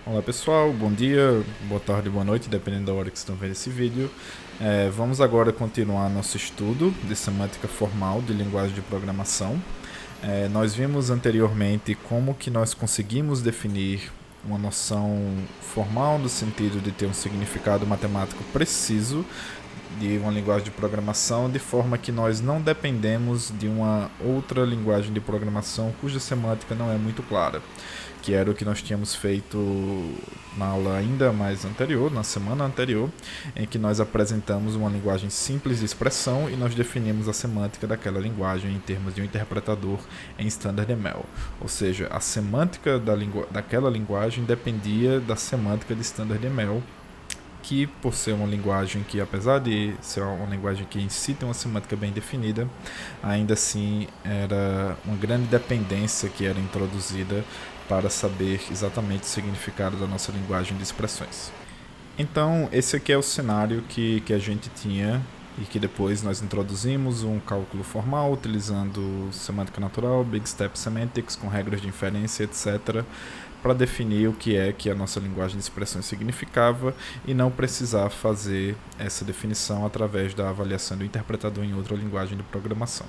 Olá pessoal, bom dia, boa tarde, boa noite, dependendo da hora que vocês estão vendo esse vídeo. Vamos agora continuar nosso estudo de semântica formal de linguagem de programação. Nós vimos anteriormente como que nós conseguimos definir uma noção formal no sentido de ter um significado matemático preciso de uma linguagem de programação, de forma que nós não dependemos de uma outra linguagem de programação cuja semântica não é muito clara, que era o que nós tínhamos feito na aula ainda mais anterior, na semana anterior, em que nós apresentamos uma linguagem simples de expressão e nós definimos a semântica daquela linguagem em termos de um interpretador em StandardML. Ou seja, a semântica daquela linguagem dependia da semântica de StandardML, que por ser uma linguagem que, apesar de ser uma linguagem que em si tem uma semântica bem definida, ainda assim era uma grande dependência que era introduzida para saber exatamente o significado da nossa linguagem de expressões. Então, esse aqui é o cenário que a gente tinha e que depois nós introduzimos um cálculo formal utilizando semântica natural, Big Step Semantics, com regras de inferência, etc., para definir o que é que a nossa linguagem de expressões significava e não precisar fazer essa definição através da avaliação do interpretador em outra linguagem de programação.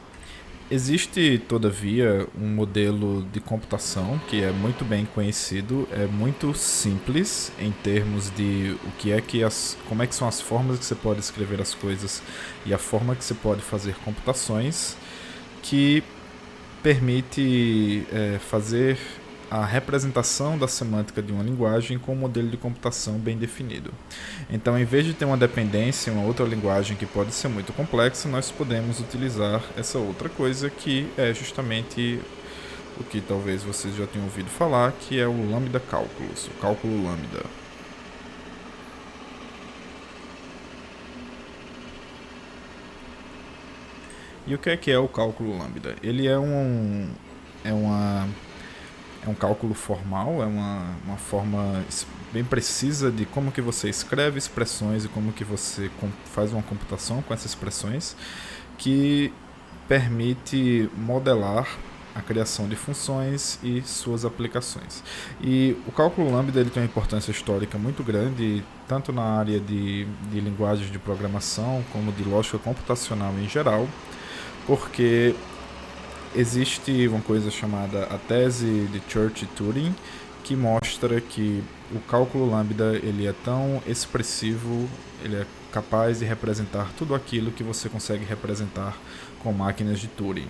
Existe, todavia, um modelo de computação que é muito bem conhecido, é muito simples em termos de o que é que como é que são as formas que você pode escrever as coisas e a forma que você pode fazer computações, que permite fazer a representação da semântica de uma linguagem com um modelo de computação bem definido. Então, em vez de ter uma dependência em uma outra linguagem que pode ser muito complexa, nós podemos utilizar essa outra coisa que é justamente o que talvez vocês já tenham ouvido falar, que é o Lambda Calculus, o cálculo lambda. E o que é o cálculo lambda? Ele é um cálculo formal, é uma forma bem precisa de como que você escreve expressões e como que você faz uma computação com essas expressões, que permite modelar a criação de funções e suas aplicações. E o cálculo lambda ele tem uma importância histórica muito grande, tanto na área de linguagens de programação como de lógica computacional em geral, porque existe uma coisa chamada a tese de Church-Turing, que mostra que o cálculo lambda ele é tão expressivo, ele é capaz de representar tudo aquilo que você consegue representar com máquinas de Turing.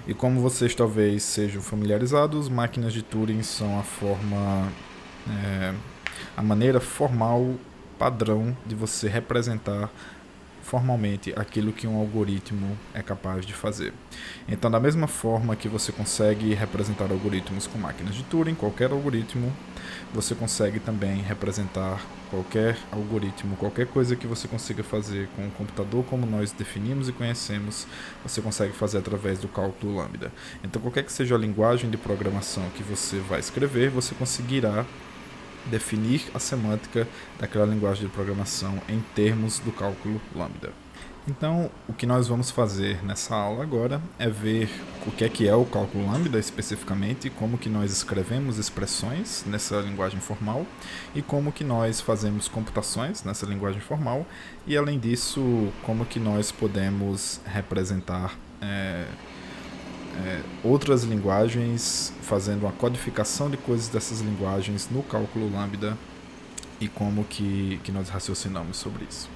E como vocês talvez sejam familiarizados, máquinas de Turing são a maneira formal padrão de você representar formalmente aquilo que um algoritmo é capaz de fazer. Então, da mesma forma que você consegue representar algoritmos com máquinas de Turing, qualquer algoritmo, você consegue também representar qualquer algoritmo, qualquer coisa que você consiga fazer com um computador como nós definimos e conhecemos, você consegue fazer através do cálculo lambda. Então, qualquer que seja a linguagem de programação que você vai escrever, você conseguirá definir a semântica daquela linguagem de programação em termos do cálculo lambda. Então, o que nós vamos fazer nessa aula agora é ver o que é o cálculo lambda especificamente, como que nós escrevemos expressões nessa linguagem formal e como que nós fazemos computações nessa linguagem formal e, além disso, como que nós podemos representar outras linguagens, fazendo uma codificação de coisas dessas linguagens no cálculo lambda e como que nós raciocinamos sobre isso.